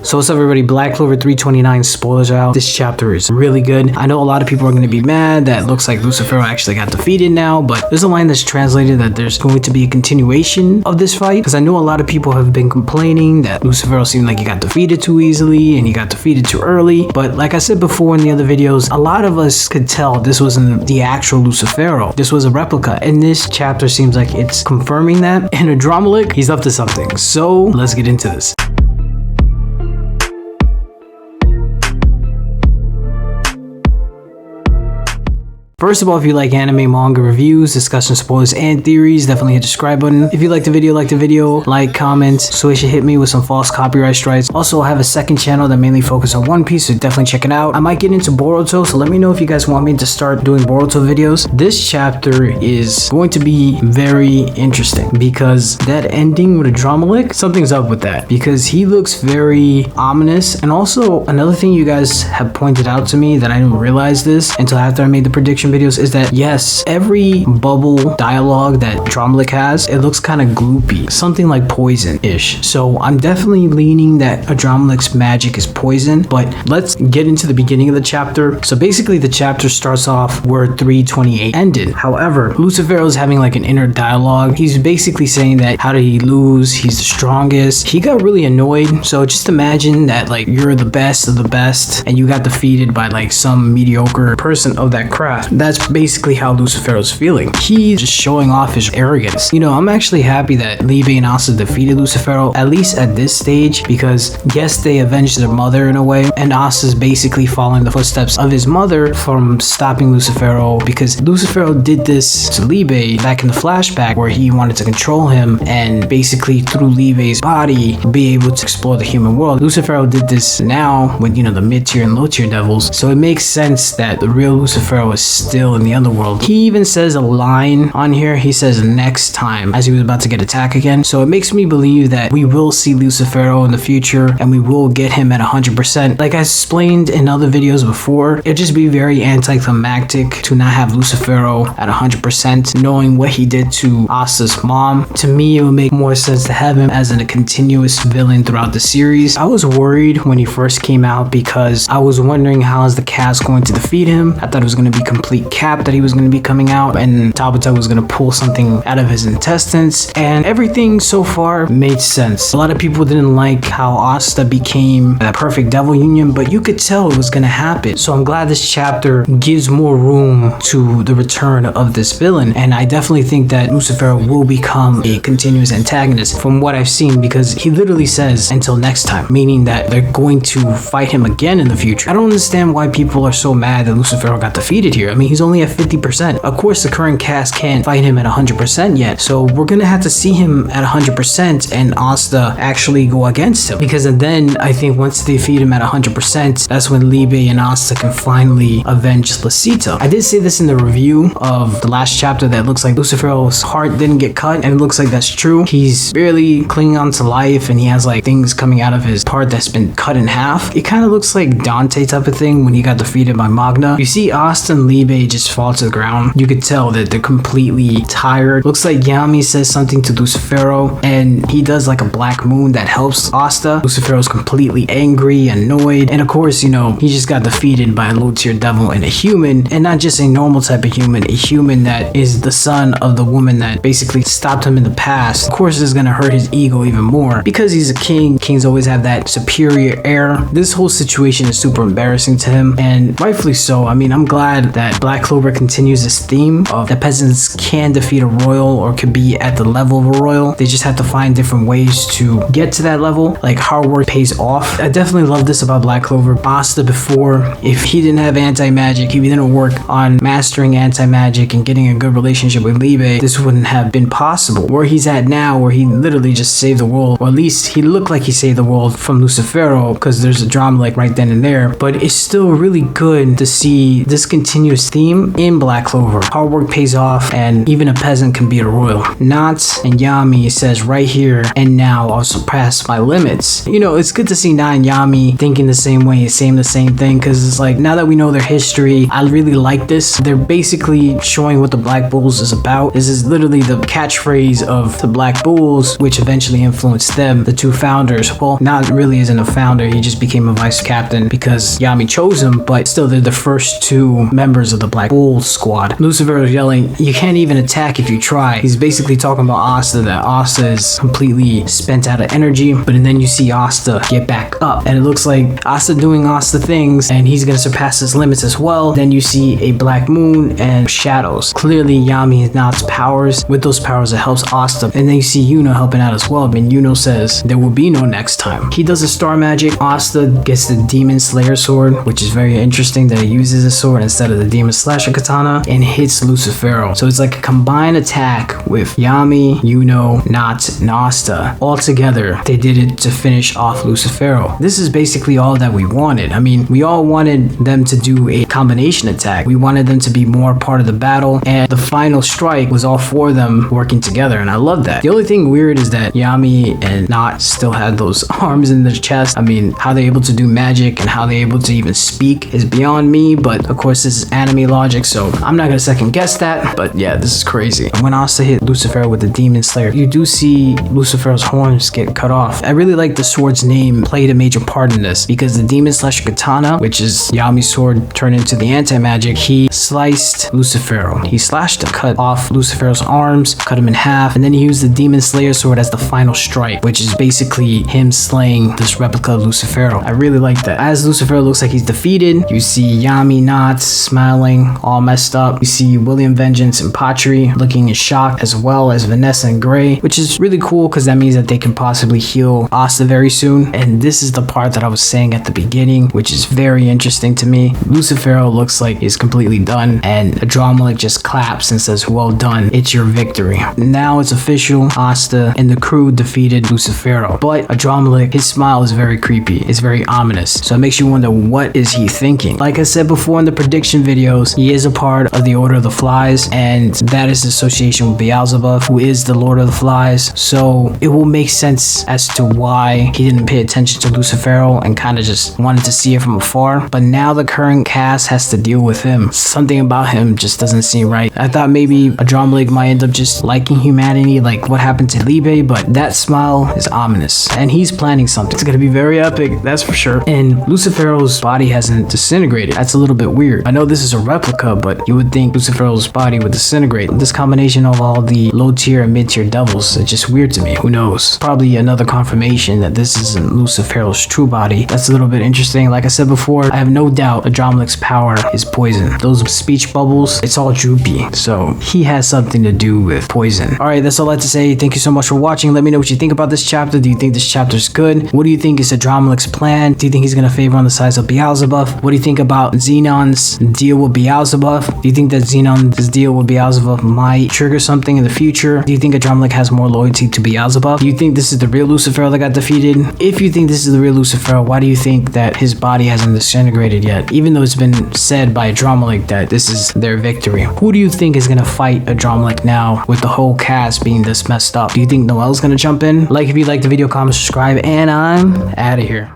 So what's up everybody, Black Clover 329 spoilers are out. This chapter is really good. I know a lot of people are going to be mad that looks like Lucifero actually got defeated now, but there's a line that's translated that there's going to be a continuation of this fight, because I know a lot of people have been complaining that Lucifero seemed like he got defeated too easily and he got defeated too early. But like I said before in the other videos, a lot of us could tell this wasn't the actual Lucifero. This was a replica, and this chapter seems like it's confirming that. And Adrammelech, he's up to something. So let's get into this. First of all, if you like anime, manga reviews, discussion, spoilers, and theories, definitely hit the subscribe button. If you like the video, like, comment, 𝚲𝚙𝚎𝚑𝚝 with some false copyright strikes. Also, I have a second channel that mainly focuses on One Piece, so definitely check it out. I might get into Boruto, so let me know if you guys want me to start doing Boruto videos. This chapter is going to be very interesting because that ending with Adrammelech, something's up with that because he looks very ominous. And also, another thing you guys have pointed out to me that I didn't realize this until after I made the prediction videos is that yes, every bubble dialogue that Adrammelech has, it looks kind of gloopy, something like poison-ish. So I'm definitely leaning that Adrammelech's magic is poison. But let's get into the beginning of the chapter. So basically the chapter starts off where 328 ended. However, Lucifero is having like an inner dialogue. He's basically saying that how did he lose? He's the strongest. He got really annoyed. So just imagine that like you're the best of the best and you got defeated by like some mediocre person of that craft. That's basically how Lucifero's feeling. He's just showing off his arrogance. You know, I'm actually happy that 𝚬𝚑𝚗 and 𝚲𝚘 defeated Lucifero, at least at this stage, because yes, they avenged their mother in a way, and 𝚲𝚙's basically following the footsteps of his mother from stopping Lucifero, because Lucifero did this to 𝚬𝚑 back in the flashback where he wanted to control him and basically through 𝚬𝚑's body be able to explore the human world. Lucifero did this now with, you know, the mid-tier and low-tier devils, so it makes sense that the real Lucifero is still in the underworld. He even says a line on here. He says next time as he was about to get attacked again. So it makes me believe that we will see Lucifero in the future and we will get him at 100%. Like I explained in other videos before, it'd just be very anticlimactic to not have Lucifero at 100%, knowing what he did to 𝚲𝚙's mom. To me, it would make more sense to have him as a continuous villain throughout the series. I was worried when he first came out because I was wondering how is the cast going to defeat him. I thought it was going to be complete cap that he was going to be coming out and 𝚲𝚘 was going to pull something out of his intestines, and everything so far made sense. A lot of people didn't like how 𝚲𝚘 became that perfect devil union, but you could tell it was going to happen. So I'm glad this chapter gives more room to the return of this villain, and I definitely think that Lucifero will become a continuous antagonist from what I've seen, because he literally says until next time, meaning that they're going to fight him again in the future. I don't understand why people are so mad that Lucifero got defeated here. I mean, he's only at 50%. Of course, the current cast can't fight him at 100% yet, so we're gonna have to see him at 100% and 𝚲𝚘 actually go against him, because then I think once they defeat him at 100%, that's when 𝚬𝚑𝚗 and 𝚲𝚘 can finally avenge 𝚲𝚙𝚎. I did say this in the review of the last chapter that looks like Lucifero's heart didn't get cut, and it looks like that's true. He's barely clinging on to life and he has like things coming out of his part that's been cut in half. It kind of looks like Dante type of thing when he got defeated by Magna. You see 𝚲𝚘 and 𝚬𝚑𝚗 just fall to the ground. You could tell that they're completely tired. Looks like Yami says something to Lucifero and he does like a black moon that helps 𝚲𝚘. Lucifero's completely angry, annoyed, and of course, you know, he just got defeated by a low-tier devil and a human, and not just a normal type of human, a human that is the son of the woman that basically stopped him in the past. Of course, it's gonna hurt his ego even more because he's a king. Kings always have that superior air. This whole situation is super embarrassing to him, and rightfully so. I mean, I'm glad that Black Clover continues this theme of that peasants can defeat a royal or could be at the level of a royal. They just have to find different ways to get to that level. Like hard work pays off. I definitely love this about Black Clover. 𝚲𝚘 before, if he didn't have anti-magic, if he didn't work on mastering anti-magic and getting a good relationship with 𝚬𝚑𝚗, this wouldn't have been possible. Where he's at now, where he literally just saved the world, or at least he looked like he saved the world from Lucifero, because there's a Adrammelech right then and there. But it's still really good to see this continuous theme in Black Clover. Hard work pays off, and even a peasant can beat a royal. Not and Yami says right here and now I'll surpass my limits. You know, it's good to see Na and Yami thinking the same way, saying the same thing, because it's like, now that we know their history, I really like this. They're basically showing what the Black Bulls is about. This is literally the catchphrase of the Black Bulls, which eventually influenced them, the two founders. Well, not really isn't a founder, he just became a vice captain because Yami chose him, but still they're the first two members of the Black Bull squad. Lucifero is yelling, you can't even attack if you try. He's basically talking about 𝙲𝚘𝚙𝚢𝚛, that 𝙲𝚘𝚙 is completely spent out of energy, but then you see 𝙲𝚘𝚙 get back up, and it looks like 𝙲𝚘𝚙 doing 𝙲𝚘𝚙 things, and he's gonna surpass his limits as well. Then you see a black moon and shadows. Clearly Yami is Na's powers. With those powers it helps 𝙲𝚘𝚙, and then you see Yuno helping out as well. I mean, Yuno says there will be no next time. He does a star magic. 𝙲𝚘𝚙 gets the demon slayer sword, which is very interesting that he uses a sword instead of the demon slasher katana, and hits Lucifero. So it's like a combined attack with Yami, Yuno, Nat, and 𝙲𝚘𝚙. All together, they did it to finish off Lucifero. This is basically all that we wanted. I mean, we all wanted them to do a combination attack. We wanted them to be more part of the battle, and the final strike was all four of them working together, and I love that. The only thing weird is that Yami and Nat still had those arms in their chest. I mean, how they're able to do magic and how they're able to even speak is beyond me, but of course this is anime logic, so I'm not gonna second guess that, but yeah, this is crazy. When 𝙲𝚙𝚙 hit Lucifero with the demon slayer, you do see Lucifero's horns get cut off. I really like the sword's name played a major part in this, because the demon slasher katana, which is Yami's sword turned into the anti-magic, he sliced Lucifero. He slashed him, cut off Lucifero's arms, cut him in half, and then he used the demon slayer sword as the final strike, which is basically him slaying this replica of Lucifero. I really like that. As Lucifero looks like he's defeated, you see Yami Nat smiling, all messed up. You see William Vengeance and Patri looking in shock, as well as Vanessa and Gray, which is really cool because that means that they can possibly heal 𝙲𝚘𝚙 very soon. And this is the part that I was saying at the beginning, which is very interesting to me. Lucifero looks like he's completely done, and Adrammelech just claps and says, well done, it's your victory. Now it's official, 𝙲𝚘𝚙 and the crew defeated Lucifero. But Adrammelech, his smile is very creepy, it's very ominous, so it makes you wonder, what is he thinking? Like I said before in the prediction videos, he is a part of the Order of the Flies, and that is the association with 𝙲𝚘𝚙, who is the Lord of the Flies, so it will make sense as to why he didn't pay attention to Lucifero and kind of just wanted to see it from afar. But now the current cast has to deal with him. Something about him just doesn't seem right. I thought maybe Adrammelech might end up just liking humanity, like what happened to 𝙬𝚘𝚙, but that smile is ominous, and he's planning something. It's gonna be very epic, that's for sure. And Lucifero's body hasn't disintegrated. That's a little bit weird. I know this is a replica, but you would think Lucifero's body would disintegrate. This combination of all the low tier and mid tier devils, it's just weird to me. Who knows? Probably another confirmation that this isn't Lucifero's true body. That's a little bit interesting. Like I said before, I have no doubt Adrammelech's power is poison. Those speech bubbles, it's all droopy, so he has something to do with poison. Alright, that's all I have to say. Thank you so much for watching. Let me know what you think about this chapter. Do you think this chapter is good? What do you think is Adrammelech's plan? Do you think he's gonna favor on the sides of 𝙲𝚘𝚙? What do you think about Xenon's deal with 𝙲𝚘𝚙? Do you think that Xenon's deal with 𝙲𝚘𝚙 might trigger something in the future? Do you think Adrammelech has more loyalty to 𝙲𝚘𝚙? Do you think this is the real Lucifero that got defeated? If you think this is the real Lucifero, why do you think that his body hasn't disintegrated yet? Even though it's been said by Adrammelech that this is their victory. Who do you think is gonna fight Adrammelech now with the whole cast being this messed up? Do you think Noelle's gonna jump in? Like if you liked the video, comment, subscribe, and I'm out of here.